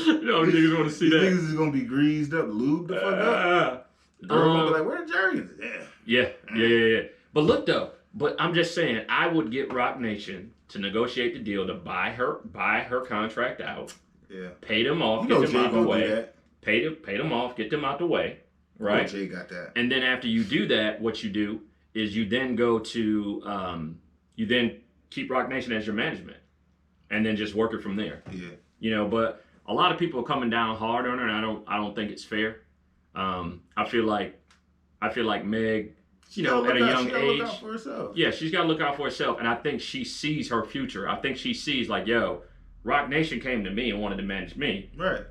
You know, niggas want to see that. Niggas is gonna be greased up, lubed the fuck up. The girl gonna be like, "Where the jerry's?" Yeah. But look though, I'm just saying, I would get Rock Nation to negotiate the deal to buy her contract out. Yeah. Pay them off, get them out the way. Pay them off, get them out the way. Right. Jay got that. And then after you do that, what you do is you then go to you then keep Rock Nation as your management, and then just work it from there. Yeah. You know, but a lot of people are coming down hard on her, and I don't think it's fair. I feel like Meg, you know, at a young age, look out for herself. Yeah, she's got to look out for herself, and I think she sees her future. I think she sees like, yo, Rock Nation came to me and wanted to manage me. Right.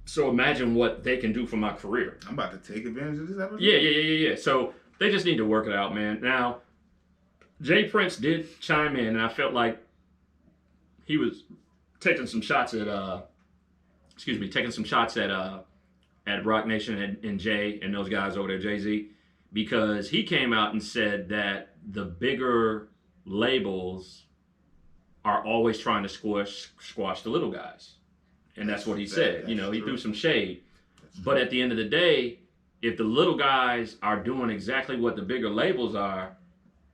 So imagine what they can do for my career. I'm about to take advantage of this episode. Yeah. So they just need to work it out, man. Now, Jay Prince did chime in, and I felt like he was taking some shots at Rock Nation and Jay and those guys over there, Jay-Z, because he came out and said that the bigger labels are always trying to squash the little guys. And that's what he said. You know, he threw some shade. But at the end of the day, if the little guys are doing exactly what the bigger labels are,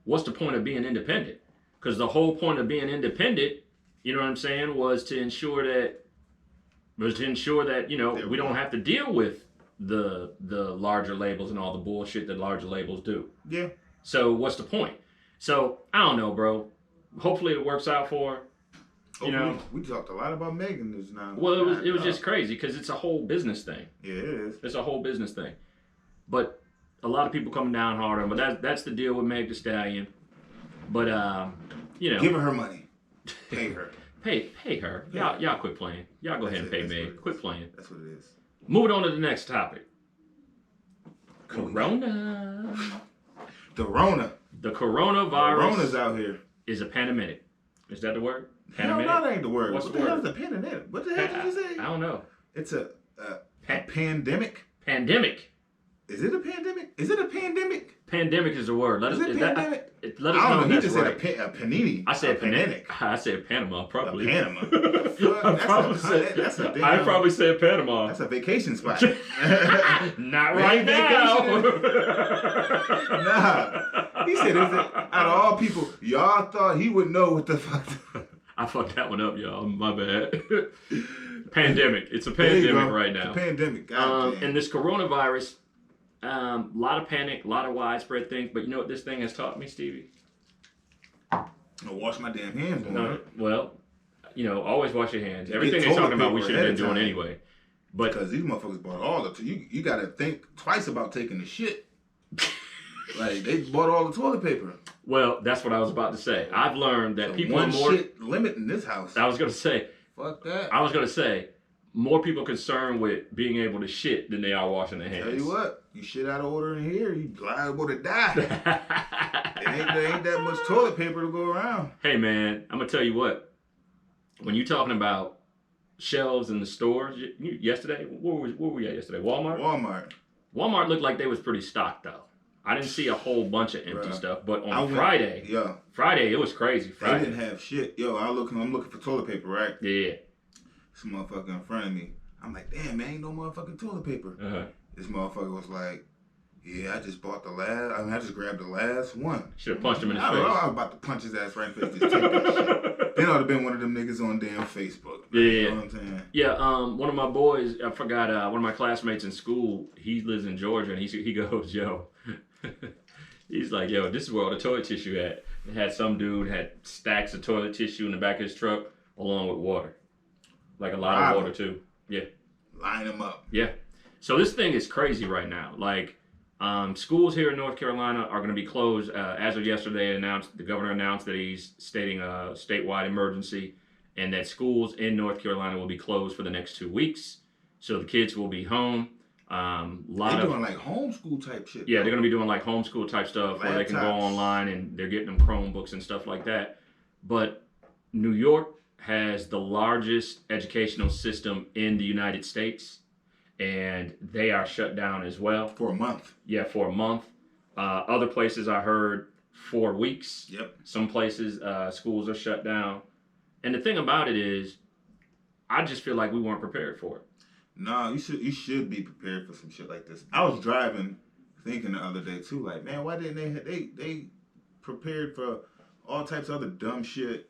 what's the point of being independent? Because the whole point of being independent, you know what I'm saying, was to ensure that, you know, we don't have to deal with the larger labels and all the bullshit that larger labels do. Yeah. So what's the point? So I don't know, bro. Hopefully it works out for her. You know, we talked a lot about Megan just now. Well, it was just crazy because it's a whole business thing. Yeah, it is. It's a whole business thing. But a lot of people coming down hard on. But that's the deal with Meg Thee Stallion. But you know, give her money. Pay her. Pay her. Yeah. Y'all quit playing. Y'all go ahead and pay Meg. Quit playing. That's what it is. Moving on to the next topic. Corona. The Rona. The coronavirus. Corona's out here. Is a pandemic. Is that the word? Pandemic? No, that ain't the word. What's what the hell word? is a pandemic? What the hell did you say? I don't know. It's a pandemic. Pandemic. Is it a pandemic? Is it a pandemic? Pandemic is the word. Is it pandemic? Let us know. He just said a panini. I said pandemic. I said Panama, probably. Panama. I probably said Panama. That's a vacation spot. Not right now. Nah. He said, out of all people, y'all thought he would know what the fuck. I fucked that one up, y'all. My bad. Pandemic. It's a pandemic right now. It's a pandemic. And this coronavirus, a lot of panic, a lot of widespread things. But you know what this thing has taught me, Stevie? I wash my damn hands. No, well, you know, always wash your hands. Everything they're talking about, we should have been doing anyway. But because these motherfuckers bought all of it. You got to think twice about taking the shit. Like, they bought all the toilet paper. Well, that's what I was about to say. I've learned that people are more... shit limit in this house. I was going to say... Fuck that. I was going to say, more people concerned with being able to shit than they are washing their hands. Tell you what, you shit out of order in here, you liable to die. There ain't that much toilet paper to go around. Hey, man, I'm going to tell you what. When you're talking about shelves in the stores, yesterday, where were we at yesterday? Walmart? Walmart looked like they was pretty stocked, though. I didn't see a whole bunch of empty stuff, but on Friday, it was crazy. Friday. They didn't have shit. Yo, I'm looking for toilet paper, right? Yeah. This motherfucker in front of me. I'm like, damn, man, ain't no motherfucking toilet paper. Uh-huh. This motherfucker was like, yeah, I just grabbed the last one. Should have punched him in his face. I was about to punch his ass right in the face. Just take that shit. Then I would have been one of them niggas on damn Facebook. Yeah. You know what I'm saying? Yeah, one of my boys, I forgot, one of my classmates in school, he lives in Georgia, and he goes, yo, he's like, yo, this is where all the toilet tissue at. It had some dude had stacks of toilet tissue in the back of his truck along with water. Like a lot of water too. Yeah. Line them up. Yeah. So this thing is crazy right now. Like, schools here in North Carolina are going to be closed. As of yesterday, the governor announced that he's stating a statewide emergency and that schools in North Carolina will be closed for the next 2 weeks. So the kids will be home. They're doing like homeschool type shit. Yeah, they're going to be doing like homeschool type stuff where they can go online and they're getting them Chromebooks and stuff like that. But New York has the largest educational system in the United States, and they are shut down as well. For a month. Yeah, for a month. Other places I heard 4 weeks. Yep. Some places schools are shut down. And the thing about it is, I just feel like we weren't prepared for it. Nah, you should be prepared for some shit like this. I was driving, thinking the other day too, like, man, why didn't they prepared for all types of other dumb shit?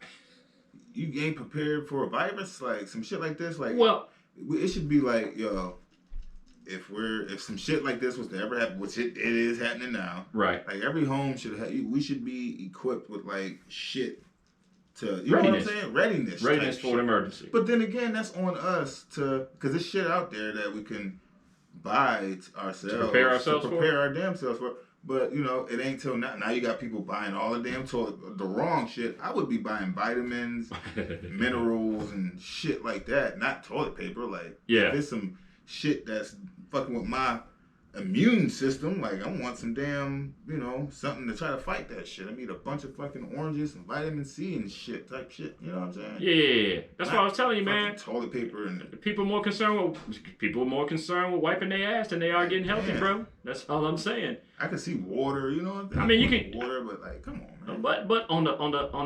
You ain't prepared for a virus, like some shit like this. Like, Well, it should be like, yo, if some shit like this was to ever happen, which it is happening now, right? like every home should have. We should be equipped with like shit to, you Readiness. know what I'm saying? Readiness for an emergency. But then again, that's on us because there's shit out there that we can buy ourselves to prepare ourselves prepare our damn selves for. But you know, it ain't till now. Now you got people buying all the damn the wrong shit. I would be buying vitamins, minerals, and shit like that. Not toilet paper. Like, yeah, if it's some shit that's fucking with my immune system, like I want some damn, you know, something to try to fight that shit. I need a bunch of fucking oranges and vitamin C and shit type shit. You know what I'm saying? Yeah. That's what I was telling you, man. Toilet paper and people are more concerned with wiping their ass than they are getting healthy, bro. That's all I'm saying. I can see water, you know. I mean, you can water, but like, come on, man. But on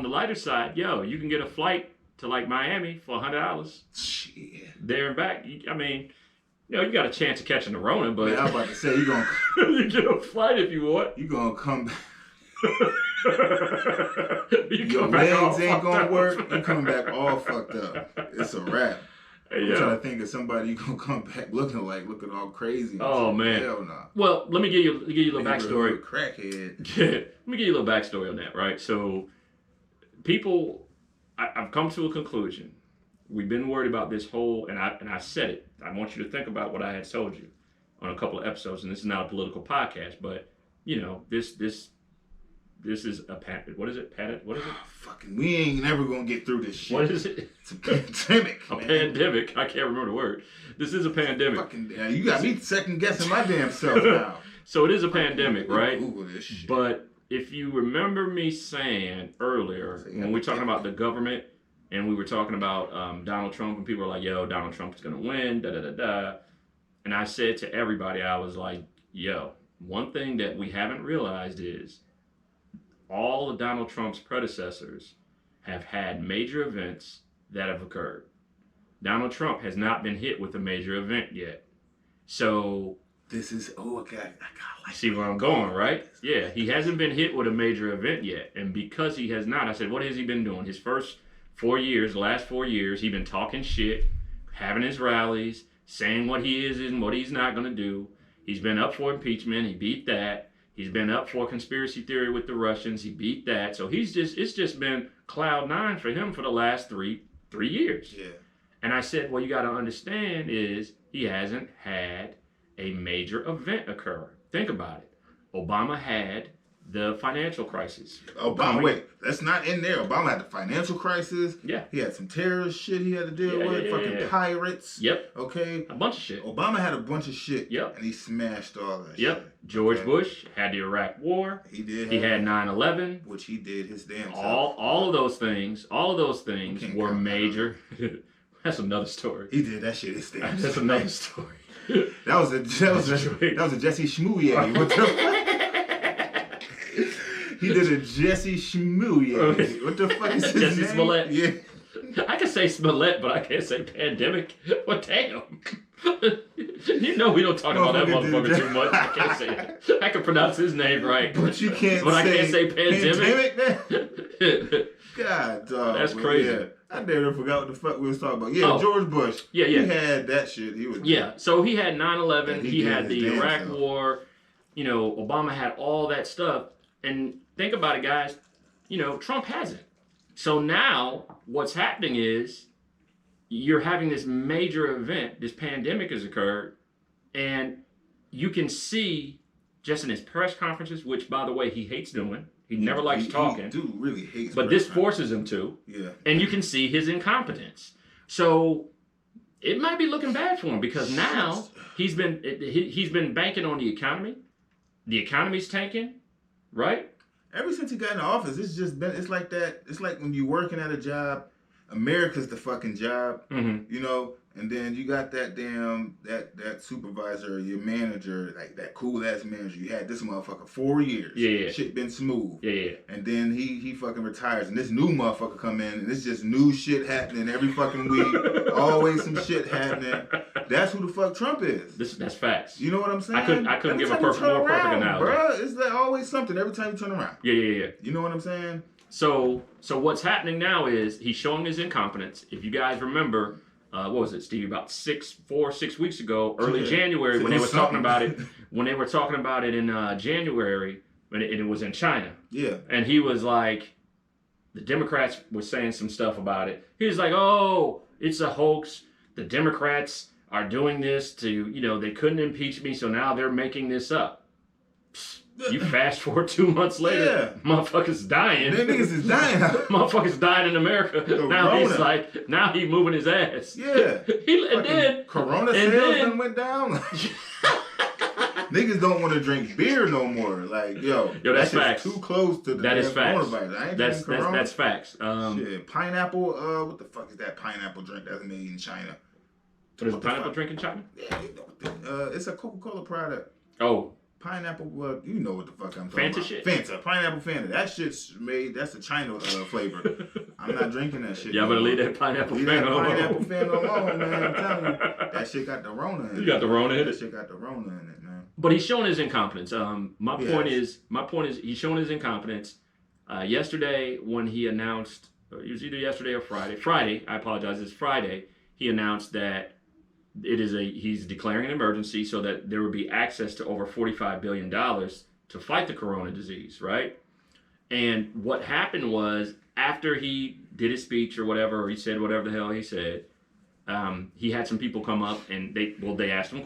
the lighter side, yo, you can get a flight to like Miami for $100. Shit. There and back. I mean, you know, you got a chance of catching the Rona, but man, I was about to say you gonna you get a flight if you want. You gonna come back. Your legs ain't gonna work. You come back all fucked up. It's a wrap. I'm trying to think of somebody you gonna come back looking all crazy. Oh man, hell no. Well, let me give you a little backstory. Crackhead. Yeah, let me give you a little backstory on that. Right, so I've come to a conclusion. We've been worried about this whole, and I said it. I want you to think about what I had told you on a couple of episodes, and this is not a political podcast, but you know, this is a what is it? What is it? Fucking, we ain't never gonna get through this shit. What is it? It's a pandemic. Pandemic. I can't remember the word. This is a pandemic. Fucking, you got me second guessing my damn self now. So it is a pandemic, right? Google this shit. But if you remember me saying earlier when we were talking about the government and we were talking about Donald Trump and people were like, yo, Donald Trump is gonna win, da da da da. And I said to everybody, I was like, yo, one thing that we haven't realized is all of Donald Trump's predecessors have had major events that have occurred. Donald Trump has not been hit with a major event yet. So this is, okay. I see where I'm going, right? Yeah, he hasn't been hit with a major event yet. And because he has not, I said, what has he been doing? His first 4 years, last 4 years, he's been talking shit, having his rallies, saying what he is and what he's not going to do. He's been up for impeachment. He beat that. He's been up for conspiracy theory with the Russians. He beat that. So it's just been cloud nine for him for the last three years. Yeah. And I said, well, you got to understand is he hasn't had a major event occur. Think about it. Obama had the financial crisis. Wait, that's not in there. Obama had the financial crisis. Yeah. He had some terrorist shit he had to deal with. Pirates. Yep. Okay. A bunch of shit. Obama had a bunch of shit. Yep. And he smashed all that shit. George Bush had the Iraq War. He did. He had 9/11. Which he did his damn self. All of those things were major. That's another story. He did that shit his damn self. That's another story. That was a Jesse Schmooye. What the He did a Jesse Schmooye. What the fuck is his Jesse name? Smollett. Yeah. I can say Smollett, but I can't say pandemic. Well, damn. You know we don't talk about that motherfucker too much. I can't say that. I can pronounce his name right. But you can't I can't say pandemic. God, dog. That's crazy. Yeah. I never forgot what the fuck we was talking about. Yeah, George Bush. Yeah. He had that shit. He was. Yeah, so he had 9/11. He had the Iraq self. War. You know, Obama had all that stuff. And think about it, guys. You know, Trump hasn't. So now what's happening is you're having this major event. This pandemic has occurred. And you can see just in his press conferences, which, by the way, he hates doing. He never likes talking. He dude really hates. But this forces him to. Yeah. And you can see his incompetence. So it might be looking bad for him because now he's been banking on the economy. The economy's tanking, right? Ever since he got in office, it's like that. It's like when you're working at a job, America's the fucking job, mm-hmm. you know, And then you got that damn that supervisor, your manager, like that cool ass manager. You had this motherfucker 4 years. Yeah. Shit been smooth. Yeah. And then he fucking retires, and this new motherfucker come in, and it's just new shit happening every fucking week. Always some shit happening. That's who the fuck Trump is. That's facts. You know what I'm saying? I couldn't give a more perfect analogy. Bruh, it's like always something every time you turn around. Yeah. You know what I'm saying? So what's happening now is he's showing his incompetence. If you guys remember, what was it, Stevie? About 6 weeks ago, early January, when they were talking about it. When they were talking about it in January, and it was in China. Yeah. And he was like, the Democrats were saying some stuff about it. He was like, "Oh, it's a hoax. The Democrats are doing this to, they couldn't impeach me, so now they're making this up." You fast forward 2 months later, motherfuckers dying. Them niggas is dying. Motherfuckers dying in America. Now he's moving his ass. Yeah. And then Corona sales done went down. Niggas don't want to drink beer no more. Like, that's facts. Too close to the coronavirus. I ain't drinking Corona. That's facts. Shit, pineapple. What the fuck is that pineapple drink that's made in China? What is a pineapple drink in China? Yeah, it's a Coca-Cola product. Oh. Pineapple, you know what the fuck I'm talking Fanta about. Shit? Fanta, pineapple Fanta. That shit's made, that's a China flavor. I'm not drinking that shit. Y'all better leave that pineapple Fanta alone. Pineapple Fanta alone, man. I'm telling you. That shit got the Rona in it. You got the Rona in it? That shit got the Rona in it, man. But he's showing his incompetence. My point is he's showing his incompetence. Yesterday when he announced, it was either yesterday or Friday, I apologize, it's Friday, he announced that he's declaring an emergency so that there would be access to over $45 billion to fight the corona disease, right? And what happened was, after he did his speech or whatever, or he said whatever the hell he said, he had some people come up and they asked him questions.